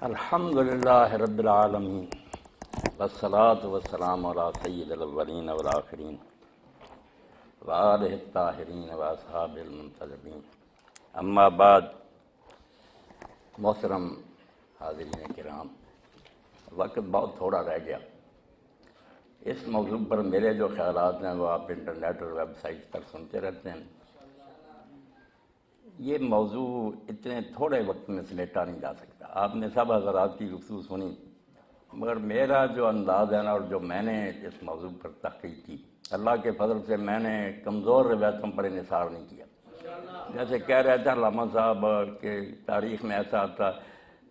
الحمدللہ رب العالمین والصلاة والسلام علی سید الاولین والآخرین وآلہ الطاہرین واصحاب المنتجبین، اما بعد. محترم حاضرین کرام، وقت بہت تھوڑا رہ گیا. اس موضوع پر میرے جو خیالات ہیں وہ آپ انٹرنیٹ اور ویب سائٹ پر سنتے رہتے ہیں. یہ موضوع اتنے تھوڑے وقت میں سمیٹا نہیں جا سکتا. آپ نے سب حضرات کی گفتگو سنی، مگر میرا جو انداز ہے نا اور جو میں نے اس موضوع پر تحقیق کی، اللہ کے فضل سے میں نے کمزور روایتوں پر انحصار نہیں کیا. جیسے کہہ رہے تھے علامہ صاحب کہ تاریخ میں ایسا آتا،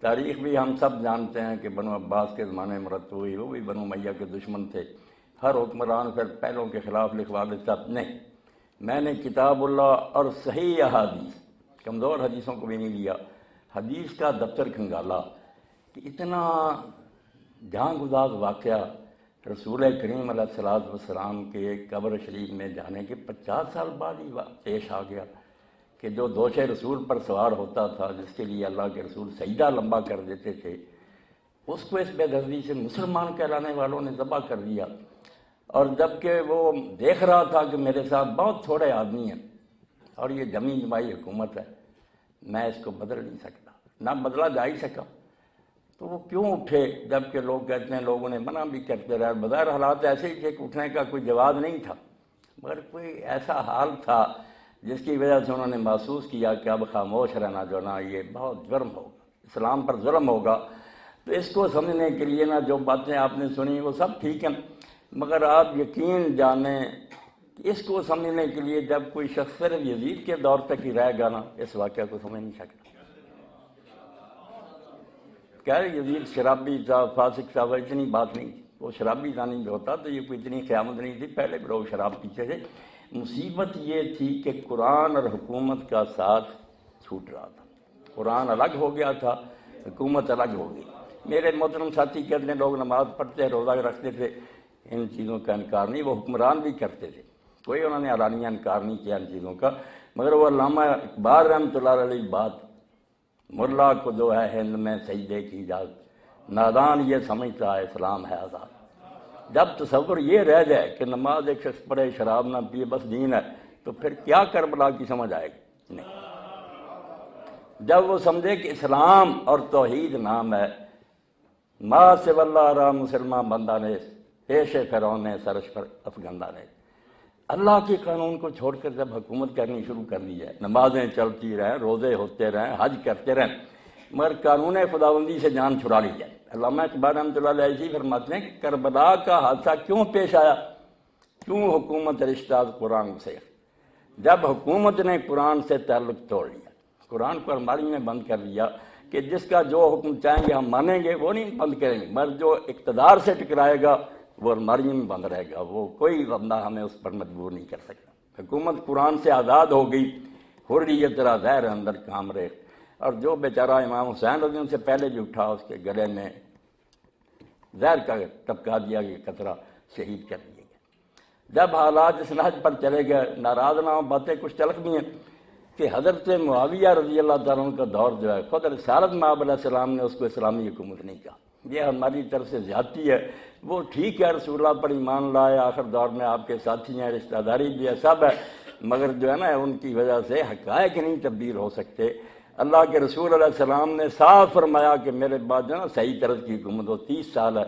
تاریخ بھی ہم سب جانتے ہیں کہ بنو عباس کے زمانے میں مرتب ہوئی، وہ بھی بنو امیہ کے دشمن تھے. ہر حکمران پھر پہلوں کے خلاف لکھوا دیتا. نہیں، میں نے کتاب اللہ اور صحیح احادیث، کمزور حدیثوں کو بھی نہیں لیا، حدیث کا دفتر کھنگالا کہ اتنا جان گزار واقعہ رسول کریم علیہ السلام کے قبر شریف میں جانے کے 50 سال بعد ہی پیش آ گیا کہ جو دوش رسول پر سوار ہوتا تھا، جس کے لیے اللہ کے رسول سجدہ لمبا کر دیتے تھے، اس کو اس بے دردی سے مسلمان کہلانے والوں نے ذبح کر دیا. اور جب کہ وہ دیکھ رہا تھا کہ میرے ساتھ بہت تھوڑے آدمی ہیں اور یہ جمی جمائی حکومت ہے، میں اس کو بدل نہیں سکتا، نہ بدلا جا ہی سکا، تو وہ کیوں اٹھے؟ جب کہ لوگ کہتے ہیں لوگوں نے منع بھی کرتے رہے. بظاہر حالات ایسے ہی تھے کہ اٹھنے کا کوئی جواز نہیں تھا، مگر کوئی ایسا حال تھا جس کی وجہ سے انہوں نے محسوس کیا کہ اب خاموش رہنا جو نا یہ بہت جرم ہوگا، اسلام پر ظلم ہوگا. تو اس کو سمجھنے کے لیے نا جو باتیں آپ نے سنی وہ سب ٹھیک ہیں، مگر آپ یقین جانیں کہ اس کو سمجھنے کے لیے جب کوئی شخص صرف یزید کے دور تک ہی رہے گا نا، اس واقعہ کو سمجھ نہیں سکتا. کیا یزید شرابی تھا، فاسق تھا، وہ اتنی بات نہیں تھی. وہ شرابی زانی جو ہوتا تو یہ کوئی اتنی قیامت نہیں تھی. پہلے بھی لوگ شراب پیتے تھے. مصیبت یہ تھی کہ قرآن اور حکومت کا ساتھ چھوٹ رہا تھا. قرآن الگ ہو گیا تھا، حکومت الگ ہو گئی. میرے محترم ساتھی کہتے ہیں لوگ نماز پڑھتے، روزہ رکھتے تھے، ان چیزوں کا انکار نہیں. وہ حکمران بھی کرتے تھے، کوئی انہوں نے علانیہ انکار نہیں کیا ان چیزوں کا. مگر وہ علامہ اقبال رحمۃ اللہ علیہ بات، ملا کو جو ہے ہند میں سجدے کی اجازت، نادان یہ سمجھتا ہے اسلام ہے آزاد. جب تصور یہ رہ جائے کہ نماز ایک شخص پڑھے، شراب نہ پیے، بس دین ہے، تو پھر کیا کربلا کی سمجھ آئے گی؟ نہیں. جب وہ سمجھے کہ اسلام اور توحید نام ہے، ما سے واللہ را مسلمان بندہ نے پیش فرعون نے سرش پر افغندہ نے، اللہ کے قانون کو چھوڑ کر جب حکومت کرنی شروع کر دی ہے، نمازیں چلتی رہیں، روزے ہوتے رہیں، حج کرتے رہیں، مگر قانون خداوندی سے جان چھڑا لی جائے. علامہ اقبال رحمۃ اللہ علیہ فرماتے ہیں کہ کربلا کا حادثہ کیوں پیش آیا؟ کیوں حکومت رشتہ قرآن سے؟ جب حکومت نے قرآن سے تعلق توڑ لیا، قرآن کو الماری میں بند کر لیا کہ جس کا جو حکم چاہیں گے ہم مانیں گے، وہ نہیں بند کریں گے، مگر جو اقتدار سے ٹکرائے گا وہ الماری میں بند رہے گا، وہ کوئی بندہ ہمیں اس پر مجبور نہیں کر سکتا. حکومت قرآن سے آزاد ہو گئی، حریت را زہر اندر کام رہے. اور جو بیچارہ امام حسین رضی اللہ سے پہلے بھی اٹھا، اس کے گلے میں زہر کا ٹپکا دیا گیا، قطرہ شہید کر دیا گیا. جب حالات اس نہج پر چلے گئے، ناراض نہ ہو، باتیں کچھ تلخ بھی ہیں کہ حضرت معاویہ رضی اللہ تعالیٰ عنہ کا دور جو ہے، خود رسالت مآب علیہ السلام نے اس کو اسلامی حکومت نہیں کہا. یہ ہماری طرف سے زیادتی ہے. وہ ٹھیک ہے رسول اللہ پر ایمان لائے، آخر دور میں آپ کے ساتھی ہیں، رشتہ داری بھی ہے، سب ہے، مگر جو ہے نا ان کی وجہ سے حقائق نہیں تبدیل ہو سکتے. اللہ کے رسول علیہ السلام نے صاف فرمایا کہ میرے بعد جو ہے نا صحیح طرز کی حکومت وہ 30 سال ہے،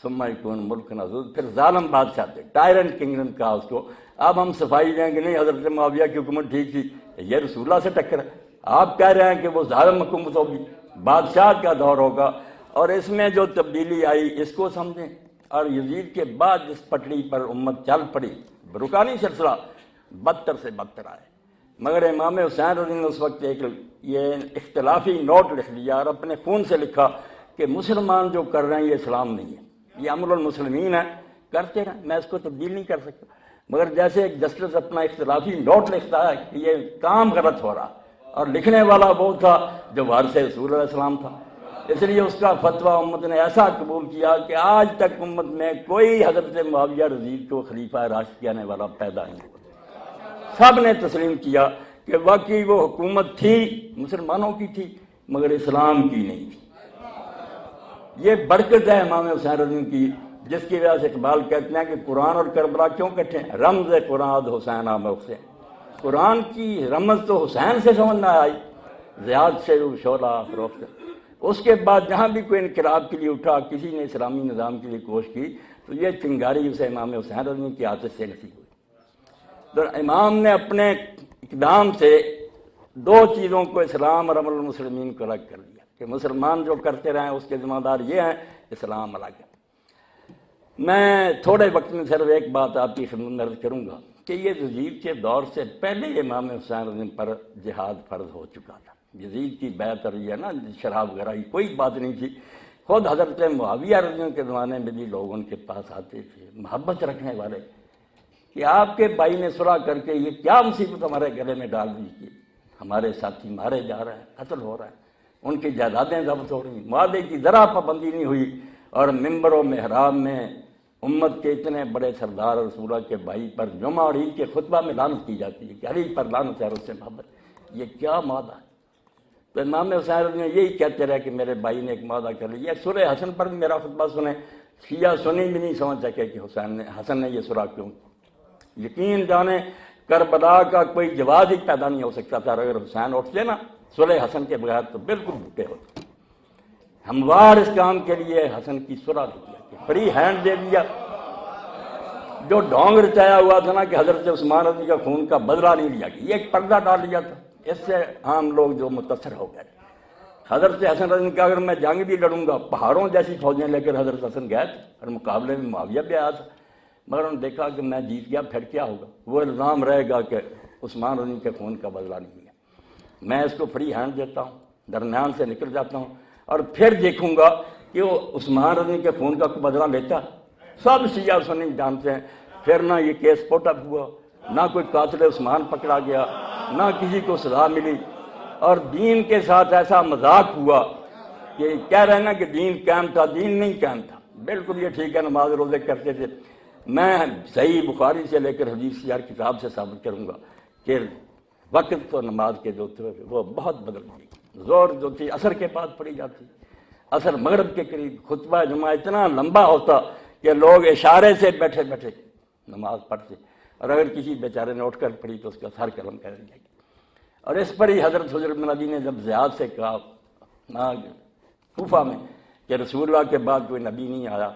ثم یکون ملک نذود، پھر ظالم بادشاہ تھے، ٹائرنٹ کنگڈم کہا اس کو. اب ہم صفائی دیں کہ نہیں حضرت معاویہ کی حکومت ٹھیک تھی، یہ رسول اللہ سے ٹکر ہے. آپ کہہ رہے ہیں کہ وہ ظالم حکومت ہوگی، بادشاہ کا دور ہوگا. اور اس میں جو تبدیلی آئی اس کو سمجھیں. اور یزید کے بعد جس پٹڑی پر امت چل پڑی، رکانی سلسلہ بدتر سے بدتر آئے. مگر امام حسین رضی اللہ عنہ اس وقت ایک یہ اختلافی نوٹ لکھ لیا اور اپنے خون سے لکھا کہ مسلمان جو کر رہے ہیں یہ اسلام نہیں ہے، یہ امر المسلمین ہے، کرتے رہیں، میں اس کو تبدیل نہیں کر سکتا. مگر جیسے ایک جسٹس اپنا اختلافی نوٹ لکھتا ہے کہ یہ کام غلط ہو رہا، اور لکھنے والا وہ تھا جو وارث رسول علیہ السلام تھا، اس لیے اس کا فتویٰ امت نے ایسا قبول کیا کہ آج تک امت میں کوئی حضرت معاویہ رضی کو خلیفہ راشد کہنے والا پیدا نہیں ہوا. سب نے تسلیم کیا کہ واقعی وہ حکومت تھی، مسلمانوں کی تھی، مگر اسلام کی نہیں تھی. یہ برکت ہے امام حسین رضی اللہ کی، جس کی وجہ سے اقبال کہتے ہیں کہ قرآن اور کربلا کیوں کٹھے ہیں؟ رمز قرآن حسین آمد سے، قرآن کی رمز تو حسین سے سمجھ نہ آئی، زیاد سے شعلہ فروخت۔ اس کے بعد جہاں بھی کوئی انقلاب کے لیے اٹھا، کسی نے اسلامی نظام کے لیے کوشش کی، تو یہ چنگاری اسے امام حسین رضی اللہ کی عادت سے نصیب ہوئی۔ تو امام نے اپنے اقدام سے دو چیزوں کو، اسلام اور عمل المسلمین کو الگ کر دیا کہ مسلمان جو کرتے رہیں اس کے ذمہ دار یہ ہیں، اسلام الگ ہے۔ میں تھوڑے وقت میں صرف ایک بات آپ کی خدمت میں عرض کروں گا کہ یہ یزید کے دور سے پہلے امام حسین رضی اللہ پر جہاد فرض ہو چکا تھا۔ یزید کی بیعت اور یہ نا شراب وغیرہ کی کوئی بات نہیں تھی۔ خود حضرت معاویہ رضی اللہ کے زمانے میں بھی لوگ ان کے پاس آتے تھے، محبت رکھنے والے، کہ آپ کے بھائی نے صلح کر کے یہ کیا مصیبت ہمارے گلے میں ڈال دی، ہمارے ساتھی مارے جا رہے ہیں، قتل ہو رہا ہے، ان کی جائیدادیں ضبط ہو رہی ہیں، معاہدے کی ذرا پابندی نہیں ہوئی، اور ممبر و محراب میں امت کے اتنے بڑے سردار رسولہ کے بھائی پر جمعہ اور عید کے خطبہ میں لعنت کی جاتی ہے کہ علی پر لعنت ہے اور اس سے محبت، یہ کیا معاہدہ ہے؟ تو امام حسین رضی اللہ یہی کہتے رہے کہ میرے بھائی نے ایک معاہدہ کر لیا۔ سورہ حسن پر بھی میرا خطبہ سنیں، شیعہ سنی بھی نہیں سمجھ سکے کہ حسن نے یہ سورہ کیوں۔ یقین جانے کربلا کا کوئی جواز ہی پیدا نہیں ہو سکتا تھا، اگر حسین اٹھتے نا سورہ حسن کے بغیر تو بالکل بھوکے ہوتے۔ ہموار اس کام کے لیے حسن کی سورہ دے دیا کہ فری ہینڈ دے دیا۔ جو ڈھونگ رچایا ہوا تھا نا کہ حضرت عثمان رضی کا خون کا بدلہ نہیں لیا گیا، یہ ایک پردہ ڈال لیا تھا، اس سے عام لوگ جو متاثر ہو گئے۔ حضرت حسن رضی کا اگر میں جنگ بھی لڑوں گا، پہاڑوں جیسی فوجیں لے کر حضرت حسن گئے تھے، اور مقابلے میں معاویہ بھی آیا تھا، مگر انہوں نے دیکھا کہ میں جیت گیا پھر کیا ہوگا، وہ الزام رہے گا کہ عثمان رضی کے خون کا بدلہ نہیں لیا۔ میں اس کو فری ہینڈ دیتا ہوں، درمیان سے نکل جاتا ہوں، اور پھر دیکھوں گا کہ وہ عثمان رضی کے خون کا بدلہ لیتا۔ سب شیعہ سنی جانتے ہیں، پھر نہ یہ کیس پوٹ اپ ہوا، نہ کوئی قاتل عثمان پکڑا گیا، نہ کسی کو سزا ملی، اور دین کے ساتھ ایسا مذاق ہوا کہ کہہ رہے ہیں نا کہ دین قائم تھا، دین نہیں قائم تھا۔ بالکل یہ ٹھیک ہے، نماز روزے کرتے تھے، میں صحیح بخاری سے لے کر حدیث کی ہر کتاب سے ثابت کروں گا کہ وقت تو نماز کے جو تھے وہ بہت بدل گئی۔ زور جو تھی عصر کے بعد پڑھی جاتی، عصر مغرب کے قریب، خطبہ جمعہ اتنا لمبا ہوتا کہ لوگ اشارے سے بیٹھے بیٹھے نماز پڑھتے، اور اگر کسی بیچارے نے اٹھ کر پڑھی تو اس کا سر قلم کر دیا گیا۔ اور اس پر ہی حضرت حضرت بن علی نے جب زیاد سے کہا کوفہ میں کہ رسول اللہ کے بعد کوئی نبی نہیں آیا،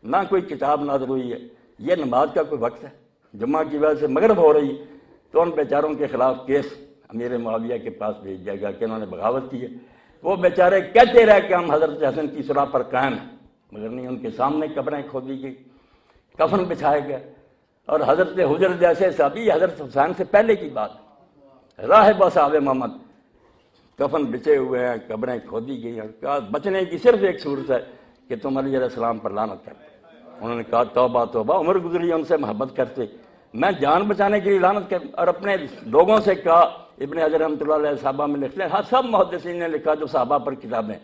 نہ کوئی کتاب نازل ہوئی ہے، یہ نماز کا کوئی وقت ہے، جمعہ کی وجہ سے مغرب ہو رہی، تو ان بیچاروں کے خلاف کیس امیر معاویہ کے پاس بھیج دیا گیا کہ انہوں نے بغاوت کی ہے۔ وہ بیچارے کہتے رہے کہ ہم حضرت حسن کی صلح پر قائم ہیں، مگر نہیں، ان کے سامنے قبریں کھودی گئی، کفن بچھائے گئے، اور حضرت حجر جیسے صحابی، حضرت حسین سے پہلے کی بات، راہب صاحب محمد کفن بچے ہوئے ہیں، قبریں کھودی گئی، اور کہا بچنے کی صرف ایک صورت ہے کہ تم علیہ السلام پر لعنت کرتے۔ انہوں نے کہا توبہ توبہ، عمر گزری ان سے محبت کرتے، میں جان بچانے کے لیے لعنت کر، اور اپنے لوگوں سے کہا، ابن حجر رحمۃ اللہ علیہ صحابہ میں لکھتے ہیں، ہاں سب محدثین نے لکھا جو صحابہ پر کتابیں،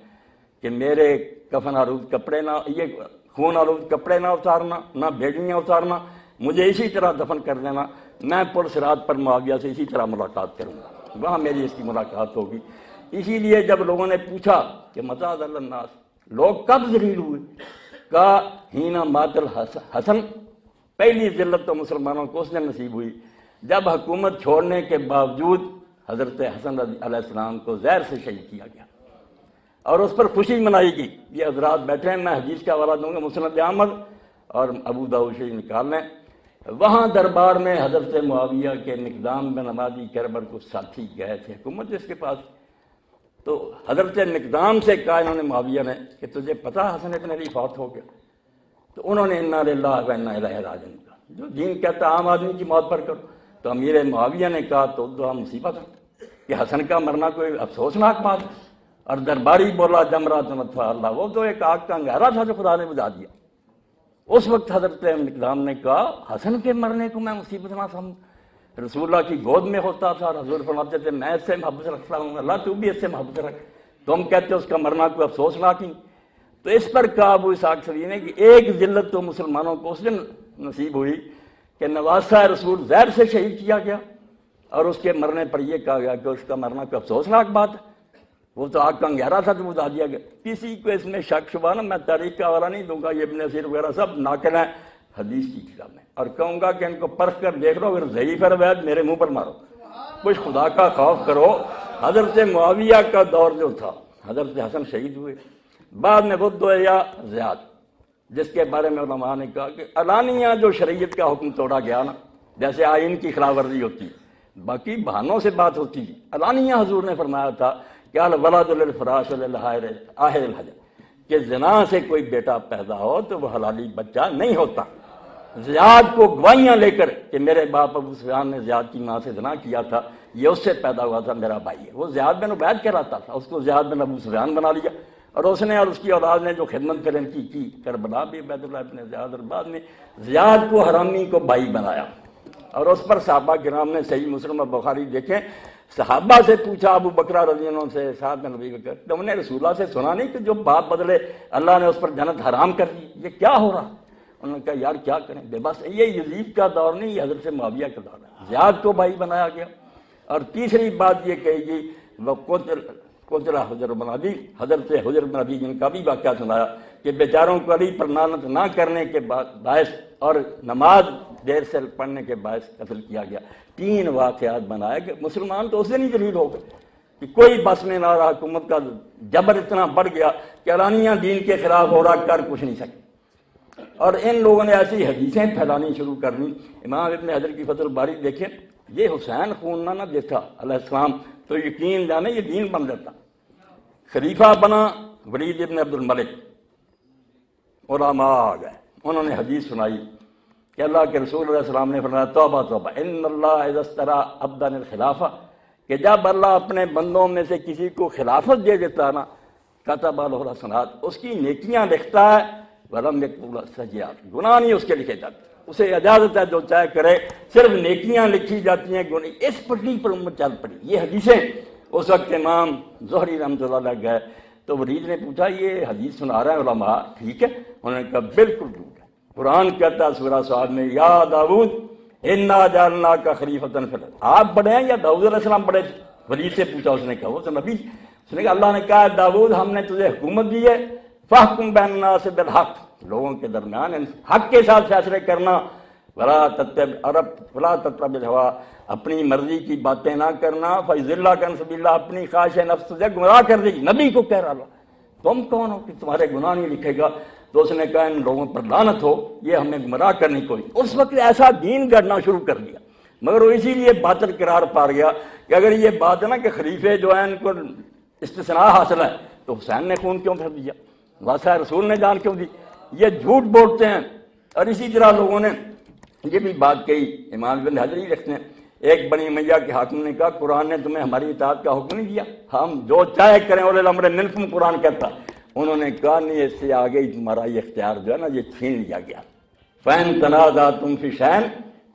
کہ میرے کفن آلود کپڑے نہ، یہ خون آلود کپڑے نہ اتارنا، نہ بھیڑیاں اتارنا، مجھے اسی طرح دفن کر دینا، میں پر صراط پر معاویہ سے اسی طرح ملاقات کروں گا، وہاں میری اس کی ملاقات ہوگی۔ اسی لیے جب لوگوں نے پوچھا کہ متى ذل الناس، لوگ کب ذلیل ہوئے، کہا ہینا مات الحسن، پہلی ذلت تو مسلمانوں کو اس نے نصیب ہوئی جب حکومت چھوڑنے کے باوجود حضرت حسن علیہ السلام کو زہر سے شہید کیا گیا، اور اس پر خوشی منائی گئی۔ یہ حضرات بیٹھے ہیں، میں حدیث کا حوالہ دوں گا، مسند احمد اور ابو داؤد شریف نکال لیں، وہاں دربار میں حضرت معاویہ کے مقدام بن معدی کربر کو ساتھی گئے تھے، حکومت جس کے پاس، تو حضرت مقدام سے کہا انہوں نے معاویہ نے کہ تجھے پتہ حسن ابن علی فوت ہو گیا، تو انہوں نے انا للہ و انا الیہ راجعون کہا، جو دین کہتا عام آدمی کی موت پر کرو، تو امیر معاویہ نے کہا تو دعا مصیبت ہے کہ حسن کا مرنا کوئی افسوسناک بات ہے، اور درباری بولا جمرات نطفہ اللہ، وہ تو ایک آگ کا انگارہ تھا جو خدا نے بجھا دیا۔ اس وقت حضرت مقدام نے کہا حسن کے مرنے کو میں مصیبت نہ سمجھ، رسول اللہ کی گود میں ہوتا تھا، حضور فرماتے تھے میں اس سے محبت رکھتا ہوں، اللہ تو بھی اس سے محبت رکھ، تم کہتے ہو اس کا مرنا کوئی افسوسناک نہیں۔ تو اس پر کہا ابو اسحاق سبیعی نے کہ ایک ذلت تو مسلمانوں کو اس دن نصیب ہوئی کہ نواسہ رسول زہر سے شہید کیا گیا، اور اس کے مرنے پر یہ کہا گیا کہ اس کا مرنا کوئی افسوسناک بات ہے۔ وہ تو آگ کا انگیرا تھا تو بتا دیا گیا. کسی کو اس میں شک شبہ نہ، میں تاریخ کا حوالہ نہیں دوں گا، یہ ابن اسیر وغیرہ سب ناقل ہیں حدیث کی کتاب میں، اور کہوں گا کہ ان کو پرکھ کر دیکھ لو، اگر ضعیف ہے روایت میرے منہ پر مارو. کچھ خدا کا خوف کرو. حضرت معاویہ کا دور جو تھا، حضرت حسن شہید ہوئے، بعد میں بدھ یا زیاد، جس کے بارے میں علماء نے کہا کہ علانیہ جو شریعت کا حکم توڑا گیا نا، جیسے آئین کی خلاف ورزی ہوتی ہے، باقی بہانوں سے بات ہوتی ہے، علانیہ حضور نے فرمایا تھا کہ الولد للفراش وللحائر آہر الحجر، کہ زنا سے کوئی بیٹا پیدا ہو تو وہ حلالی بچہ نہیں ہوتا. زیاد کو گواہیاں لے کر کہ میرے باپ ابو سفیان نے زیاد کی ماں سے زنا کیا تھا، یہ اس سے پیدا ہوا تھا، میرا بھائی ہے. وہ زیاد بن عبید کہلاتا تھا، اس کو زیاد بن ابو سفیان بنا لیا، اور اس نے اور اس کی اولاد نے جو خدمت پھر ان کی کربلا بھی عبید اللہ ابن زیاد، اور بعد میں زیاد کو حرامی کو بھائی بنایا. اور اس پر صحابہ کرام نے صحیح مسلم اور بخاری دیکھیں، صحابہ سے پوچھا ابو بکر رضی اللہ عنہ سے، سعد بن ابی بکر، تم نے رسول اللہ سے سنا نہیں کہ جو باپ بدلے اللہ نے اس پر جنت حرام کر دی، یہ کیا ہو رہا؟ انہوں نے کہا یار کیا کریں، بے بس. یہ یزید کا دور نہیں، یہ حضرت معاویہ کا دور ہے، زیاد کو بھائی بنایا گیا. اور تیسری بات یہ کہی گئی وہ قتل حجر بن ابی، حضرت حجر بن ابی جن کا بھی واقعہ سنایا کہ بیچاروں کو علی پر لعنت نہ کرنے کے باعث اور نماز دیر سے پڑھنے کے باعث قتل کیا گیا. 3 واقعات بنائے کہ مسلمان تو اس دن ہی ذلیل ہو گئے کہ کوئی بس میں نہ رہا، حکومت کا جبر اتنا بڑھ گیا کہ علانیہ دین کے خلاف ہو رہا، کر کچھ نہیں سکے. اور ان لوگوں نے ایسی حدیثیں پھیلانی شروع کر دیں. امام ابن حجر کی فتح الباری دیکھیں، یہ حسین خون نہ دیتا علیہ السلام تو یقین جانے یہ دین بن جاتا. خلیفہ بنا ولید ابن عبد الملک، علماء آ گئے، انہوں نے حدیث سنائی کہ اللہ کے رسول علیہ السلام نے فرمایا توبہ توبہ ان اللہ اذا استرا عبدا الخلافہ، کہ جب اللہ اپنے بندوں میں سے کسی کو خلافت دے دیتا ہے نا، کتب له الحسنات، اس کی نیکیاں لکھتا ہے، ولم یکتب له السیئات، گناہ نہیں اس کے لکھے جاتے. اسے اجازت ہے جو چاہے کرے، صرف نیکیاں لکھی جاتی ہیں، گناہ. اس پٹری پر امت چل پڑی. یہ حدیثیں اس وقت امام زہری رحمۃ اللہ علیہ گئے تو ولید نے پوچھا یہ حدیث سنا رہے ہیں علماء ٹھیک ہے؟ انہوں نے کہا بالکل ٹھیک ہے. قرآن کہتا ہے سورہ صاد میں یا داؤد انا جعلناک خلیفۃ فی الارض، آپ بڑے ہیں یا داؤد علیہ السلام بڑے تھے؟ ولید سے پوچھا، اس نے کہا وہ تو نبی. اس نے کہا اللہ نے کہا داؤد ہم نے تجھے حکومت دی ہے، فاحکم بین الناس بالحق، لوگوں کے درمیان حق کے ساتھ فیصلے کرنا، ولا تتبع الہویٰ، اپنی مرضی کی باتیں نہ کرنا، فیضلک عن سبیل اللہ، اپنی خواہش نفس تجھے گمراہ کر دے گی. نبی کو کہہ رہا تم کون ہو کہ تمہارے گناہ نہیں لکھے گا؟ تو اس نے کہا ان لوگوں پر لعنت ہو، یہ ہمیں گمراہ کرنے کوئی. اس وقت ایسا دین گڑنا شروع کر دیا، مگر وہ اسی لیے باطل قرار پا گیا کہ اگر یہ بات ہے نا کہ خلیفے جو ہیں ان کو استثناء حاصل ہے تو حسین نے خون کیوں کر دیا، واسطہ رسول نے جان کیوں دی؟ یہ جھوٹ بولتے ہیں. اور اسی طرح لوگوں نے یہ بھی بات کہی، امام ابن حجر ہی لکھتے ہیں، ایک بنی امیہ کے حاکم نے کہا قرآن نے تمہیں ہماری اطاعت کا حکم نہیں دیا، ہم جو چاہے کریں، اولی الامر منکم قرآن کہتا. انہوں نے کہا نہیں، اس سے آگے ہی تمہارا یہ اختیار جو ہے نا یہ چھین لیا گیا. فَإِن تَنَازَعْتُمْ فِي شَيْءٍ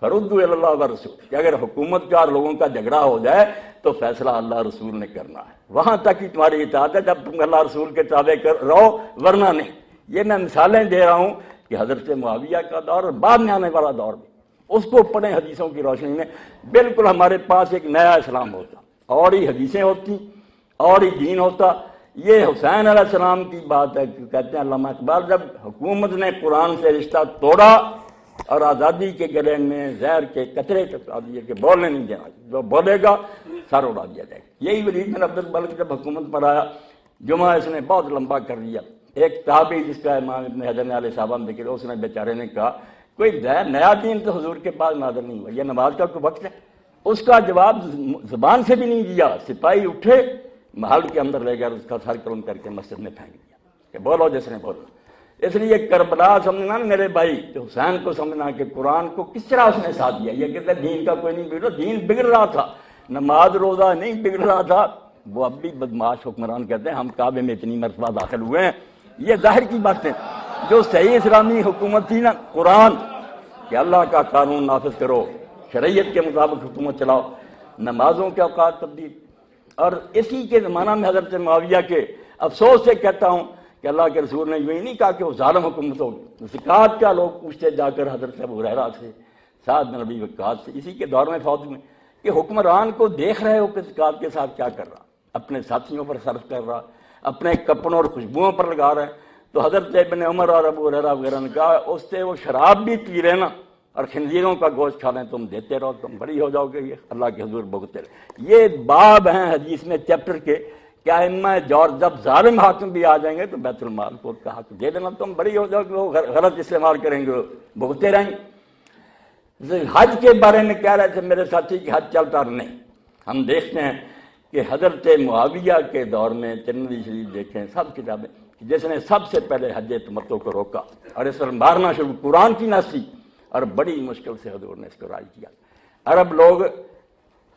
فَرُدُّوهُ إِلَى اللَّهِ وَالرَّسُولِ، کہ اگر حکومت کا اور لوگوں کا جھگڑا ہو جائے تو فیصلہ اللہ رسول نے کرنا ہے، وہاں تک ہی تمہاری اطاعت ہے جب تم اللہ رسول کے تابع رہو، ورنہ نہیں. یہ میں مثالیں دے رہا ہوں کہ حضرت معاویہ کا دور اور بعد میں آنے والا دور بھی، اس کو پڑھیں حدیثوں کی روشنی میں، بالکل ہمارے پاس ایک نیا اسلام ہوتا، اور ہی حدیثیں ہوتی، اور ہی دین ہوتا. یہ حسین علیہ السلام کی بات ہے، کہتے ہیں علامہ اقبال، جب حکومت نے قرآن سے رشتہ توڑا اور آزادی کے گلے میں زہر کے قطرے ٹپا دیے کہ بولنے نہیں دینا، جو بولے گا سر اڑا دیا جائے گا. یہی ولید بن عبد الملک جب حکومت پر آیا، جمعہ اس نے بہت لمبا کر دیا. ایک تابعی جس کا امام ابن حجر نے علیہ صحابہ میں ذکر، اس نے بیچارے نے کہا کوئی نیا دین تو حضور کے بعد نازل نہیں ہوا، یہ نماز کا کوئی وقت ہے؟ اس کا جواب زبان سے بھی نہیں دیا. سپاہی اٹھے، محل کے اندر لے گئے، اس کا سر قلم کر کے مسجد میں پھینک دیا کہ بولو جس نے بولو. اس لیے کربلا سمجھنا نا میرے بھائی، کہ حسین کو سمجھنا کہ قرآن کو کس طرح اس نے ساتھ دیا. یہ کہتے ہیں دین کا کوئی نہیں بگڑا، دین بگڑ رہا تھا، نماز روزہ نہیں بگڑ رہا تھا. وہ اب بھی بدماش حکمران کہتے ہیں ہم کعبے میں اتنی مرتبہ داخل ہوئے ہیں. یہ ظاہر کی باتیں، جو صحیح اسلامی حکومت تھی نا، قرآن کہ اللہ کا قانون نافذ کرو، شریعت کے مطابق حکومت چلاؤ، نمازوں کے اوقات تبدیل. اور اسی کے زمانہ میں حضرت معاویہ کے، افسوس سے کہتا ہوں کہ اللہ کے رسول نے یوں ہی نہیں کہا کہ وہ ظالم حکومت ہوگی. زکوٰۃ کا لوگ پوچھتے جا کر حضرت ابو ہریرہ سے، سعد بن ابی وقاص سے، اسی کے دور میں فوج میں، کہ حکمران کو دیکھ رہے ہو کہ زکوٰۃ کے ساتھ کیا کر رہا. اپنے ساتھیوں پر صرف کر رہا، اپنے کپڑوں اور خوشبوؤں پر لگا رہا ہے۔ تو حضرت ابن عمر اور ابو ہریرہ وغیرہ نے کہا اس سے وہ شراب بھی پی رہے نا اور خنزیروں کا گوشت کھا لیں، تم دیتے رہو، تم بڑی ہو جاؤ گے، یہ اللہ کے حضور بھگتے رہے۔ یہ باب ہیں حدیث میں چیپٹر کے کہ ائمہ جور جب ظالم حاکم بھی آ جائیں گے تو بیت المال کو کا حق دے دینا، تم بڑی ہو جاؤ گے، وہ غلط استعمال کریں گے، بھگتے رہیں گے۔ حج کے بارے میں کہہ رہے تھے میرے ساتھی کہ حج چلتا نہیں۔ ہم دیکھتے ہیں کہ حضرت معاویہ کے دور میں ترمذی شریف دیکھیں، سب کتابیں، جس نے سب سے پہلے حج تمتع کو روکا اور اس پر مارنا شروع، قرآن کی نصی، اور بڑی مشکل سے حضور نے اس کو رائج کیا۔ عرب لوگ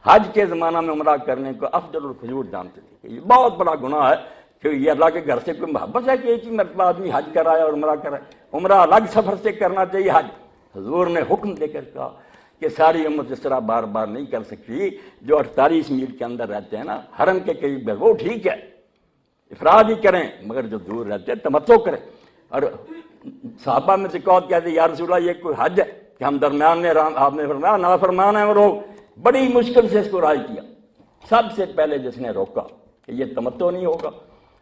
حج کے زمانہ میں عمرہ کرنے کو افضل الفجور جانتے تھے کہ یہ بہت بڑا گناہ ہے کہ یہ اللہ کے گھر سے کوئی محبت ہے کہ ایک ہی مرتبہ آدمی حج کرائے اور عمرہ کرائے، عمرہ الگ سفر سے کرنا چاہیے، حج حضور نے حکم دے کر کہا کہ ساری امت اس طرح بار بار نہیں کر سکتی، جو 48 میل کے اندر رہتے ہیں نا، حرم کے قریب، وہ ٹھیک ہے افراد ہی کریں، مگر جو دور رہتے ہیں تمتع کریں۔ اور صحابہ میں سے کہا کہتے یا رسول اللہ یہ کوئی حج ہے کہ ہم درمیان میں، آپ نے فرمایا نافرمان ہیں وہ لوگ، بڑی مشکل سے اس کو رائج کیا۔ سب سے پہلے جس نے روکا کہ یہ تمتع نہیں ہوگا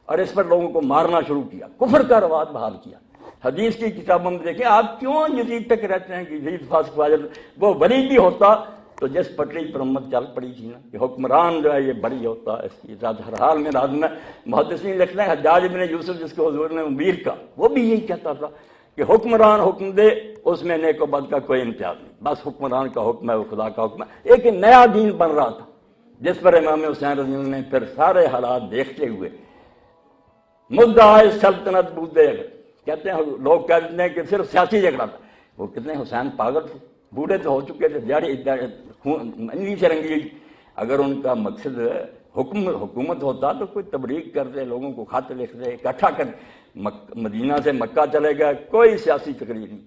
اور اس پر لوگوں کو مارنا شروع کیا، کفر کا رواج بحال کیا۔ حدیث کی کتابوں میں دیکھیں آپ کیوں یزید تک رہتے ہیں کہ یزید فاسق فاجر، وہ ولی بھی ہوتا تو جس پٹری پر امت چل پڑی تھی نا کہ حکمران جو ہے یہ بڑی ہوتا، اس کی ذات ہر حال میں لازم ہے۔ محدثین لکھتے ہیں حجاج بن یوسف جس کو حضور نے امیر کا، وہ بھی یہی کہتا تھا کہ حکمران حکم دے اس میں نیک و بد کا کوئی امتیاز نہیں، بس حکمران کا حکم ہے، وہ خدا کا حکم ہے۔ ایک نیا دین بن رہا تھا جس پر امام حسین رضی اللہ عنہ نے پھر سارے حالات دیکھتے ہوئے مدعا سلطنت بودے، کہتے ہیں لوگ کہتے ہیں کہ صرف سیاسی جھگڑا تھا، وہ کتنے حسین پاگل تھے، بوڑھے تو ہو چکے تھے، انہی سے رنگی۔ اگر ان کا مقصد حکومت ہوتا تو کوئی تبلیغ کرتے، لوگوں کو خط لکھتے، اکٹھا کر، مدینہ سے مکہ چلے گئے، کوئی سیاسی تقریر نہیں،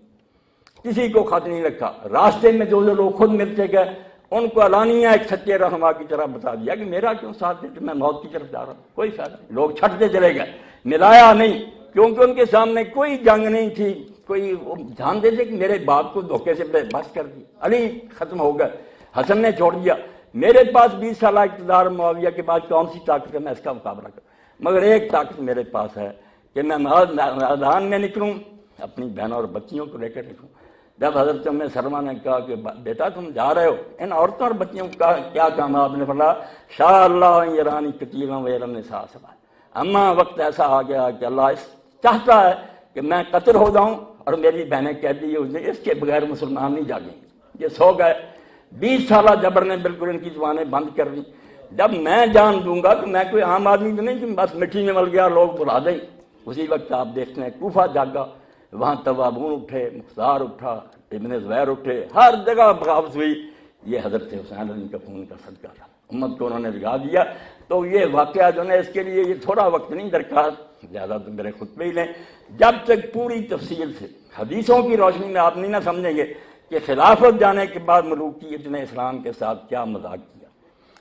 کسی کو خط نہیں رکھا۔ راستے میں جو لوگ خود ملتے گئے ان کو علانیہ ایک سچے رہنما کی طرح بتا دیا کہ میرا کیوں ساتھ دیتے، میں موت کی طرف جا رہا ہوں، کوئی فائدہ نہیں۔ لوگ چھٹتے چلے گئے، ملایا نہیں، کیونکہ ان کے سامنے کوئی جنگ نہیں تھی، کوئی جانتے تھے کہ میرے باپ کو دھوکے سے بس کر دی، علی ختم ہو گئے، حسن نے چھوڑ دیا، میرے پاس 20 سالہ اقتدار، معاویہ کے بعد کون سی طاقت ہے میں اس کا مقابلہ کروں، مگر ایک طاقت میرے پاس ہے کہ میں میدان میں نکلوں، اپنی بہنوں اور بچیوں کو لے کر نکلوں۔ جب حضرت ام سلمہ نے کہا کہ بیٹا تم جا رہے ہو، ان عورتوں اور بچیوں کا کیا کام ہے؟ آپ نے فرمایا شاء اللہ یرانی کتیلاں ویرن نساء سبا، اما وقت ایسا آ گیا کہ اللہ چاہتا ہے کہ میں قتل ہو جاؤں اور میری بہنیں قیدی ہو جائیں، اس کے بغیر مسلمان نہیں جاگیں گے۔ یہ سو گئے، 20 سالہ جبر نے بالکل ان کی زبانیں بند کر دی۔ جب میں جان دوں گا تو میں کوئی عام آدمی تو نہیں کہ بس مٹی میں مل گیا لوگ بلا دیں۔ اسی وقت آپ دیکھتے ہیں کوفہ جاگا، وہاں توابون اٹھے، مختار اٹھا، ابن زبیر اٹھے، ہر جگہ بغاوت ہوئی۔ یہ حضرت حسین علی کا خون کا صدقہ تھا، امت کو انہوں نے جگا دیا۔ تو یہ واقعہ جو ہے اس کے لیے یہ تھوڑا وقت نہیں درکار، زیادہ تو میرے خطبے ہی لیں، جب تک پوری تفصیل سے حدیثوں کی روشنی میں آپ نہیں نہ سمجھیں گے کہ خلافت جانے کے بعد ملوکیت نے اسلام کے ساتھ کیا مذاق کیا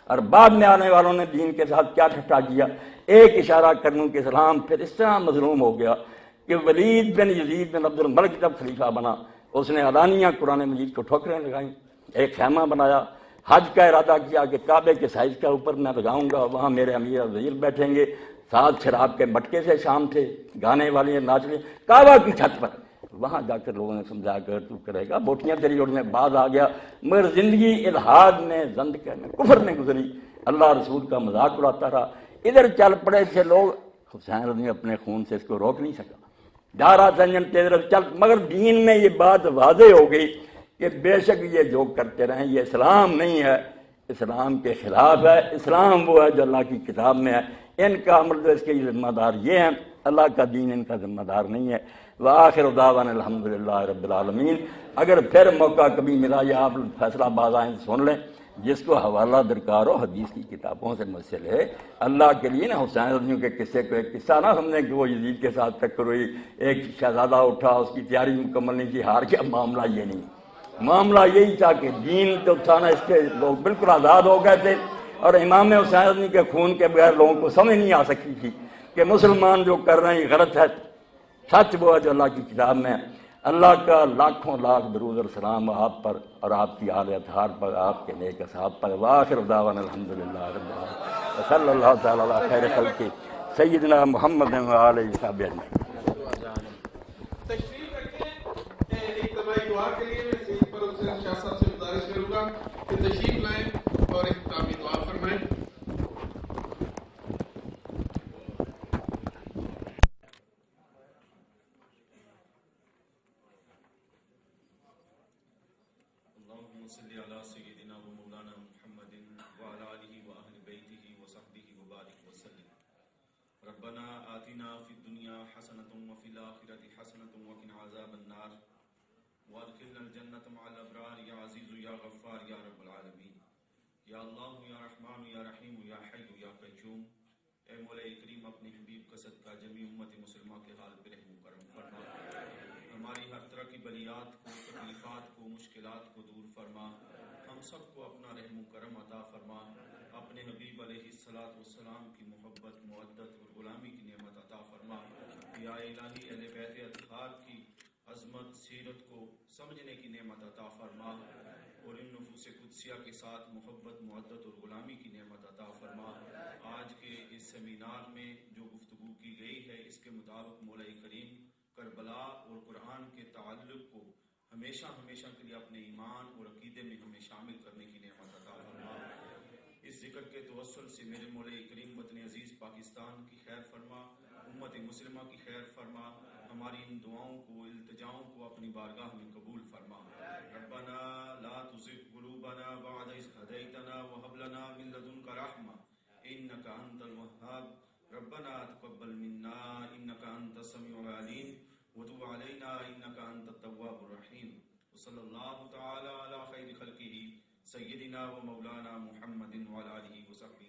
اور بعد میں آنے والوں نے دین کے ساتھ کیا ٹھٹا کیا۔ ایک اشارہ کرنوں کہ اسلام پھر اس طرح مظلوم ہو گیا کہ ولید بن یزید بن عبد الملک جب خلیفہ بنا، اس نے علانیہ قرآن مجید کو ٹھوکریں لگائیں، ایک خیمہ بنایا، حج کا ارادہ کیا کہ کعبے کے سائز کا اوپر میں لگاؤں گا، وہاں میرے امیر وزیر بیٹھیں گے، ساتھ شراب کے مٹکے سے شام تھے، گانے والی ناچنے، کعبہ کی چھت پر، وہاں جا کر لوگوں نے سمجھا کر تو کرے گا، بوٹیاں تیری اڑنے، بعد آ گیا، مگر زندگی الحاد میں، زندگی میں، کفر میں گزری، اللہ رسول کا مذاق اڑاتا رہا۔ ادھر چل پڑے تھے لوگ، حسین رضی اپنے خون سے اس کو روک نہیں سکا، جا رہا تھا انجن تیز رفت چل، مگر دین میں یہ بات واضح ہو گئی کہ بے شک یہ جو کرتے رہیں یہ اسلام نہیں ہے، اسلام کے خلاف ہے، اسلام وہ ہے جو اللہ کی کتاب میں ہے، ان کا عمل جو اس کے ذمہ دار یہ ہیں، اللہ کا دین ان کا ذمہ دار نہیں ہے۔ وآخر دعوانا الحمدللہ رب العالمین۔ اگر پھر موقع کبھی ملا یا آپ فیصلہ باز آئیں سن لیں، جس کو حوالہ درکار ہو حدیث کی کتابوں سے مسئل ہے، اللہ کے لیے نا حسین رضیوں کے قصے کو ایک قصہ نہ سمجھیں کہ وہ یزید کے ساتھ ٹکر ہوئی، ایک شہزادہ اٹھا، اس کی تیاری مکمل نہیں کی، ہار گیا، معاملہ یہ نہیں، معاملہ یہی تھا کہ دین تو تھا نا، اس کے لوگ بالکل آزاد ہو گئے تھے، اور امام حسین رضی کے خون کے بغیر لوگوں کو سمجھ نہیں آ سکتی تھی کہ مسلمان جو کر رہے ہیں غلط ہے، سچ وہ ہے جو اللہ کی کتاب میں ہے۔ اللہ کا لاکھوں لاکھ درود اور سلام آپ پر اور آپ کی آل اطہار پر، آپ کے نیک اصحاب پر۔ وآخر دعوانا الحمدللہ رب العالمین۔ صلی اللہ تعالیٰ علی خیر خلق سیدنا محمد و آلہ وصحبہ اجمعین۔ تشریف رکھیں اجتماعی دعا کے لیے میں سید پر حسین شاہ صاحب سے گزارش کروں گا کہ تشریف لائیں اور اختتامی دعا فرمائیں۔ اللهم صل على سيدنا ومولانا محمد وعلى آله وأهل بيته وصحبه وبارك وسلم. ربنا آتنا في الدنيا حسنة وفي الآخرة حسنة وقنا عذاب النار وادخلنا الجنة مع الأبرار يا عزيز يا غفار يا رب العالمين. یا اللہ یا رحمان یا رحیم یا حی یا قیوم، اے مولا کریم اپنے حبیب کا صدقہ جمی امت مسلمہ کے حال پہ رحم و کرم فرما، ہماری ہر طرح کی بلیات کو، تکلیفات کو، مشکلات کو دور فرما، ہم سب کو اپنا رحم و کرم عطا فرما، اپنے حبیب علیہ الصلاۃ والسلام کی محبت، مودت اور غلامی کی نعمت عطا فرما۔ یا الہی اہل بیت اطہار کی عظمت سیرت کو سمجھنے کی نعمت عطا فرما اور ان نفوس قدسیہ کے ساتھ محبت، مودت اور غلامی کی نعمت عطا فرما۔ آج کے اس سیمینار میں جو گفتگو کی گئی ہے اس کے مطابق مولا کریم کربلا اور قرآن کے تعلق کو ہمیشہ ہمیشہ کے لیے اپنے ایمان اور عقیدے میں ہمیں شامل کرنے کی نعمت عطا فرما۔ اس ذکر کے توسل سے میرے مولا کریم وطن عزیز پاکستان کی خیر فرما، امت مسلمہ کی خیر فرما، ہماری ان دعاؤں کو، التجاؤں کو اپنی بارگاہ میں قبول فرما۔ ربنا لا تزغ قلوبنا بعد إذ هديتنا وهب لنا من لدنك رحمة إنك أنت الوهاب ربنا تقبل منا إنك أنت السميع العليم وتب علينا إنك أنت التواب الرحيم وصلى الله تعالى على خير خلقه سيدنا ومولانا محمد وعلى آله وصحبه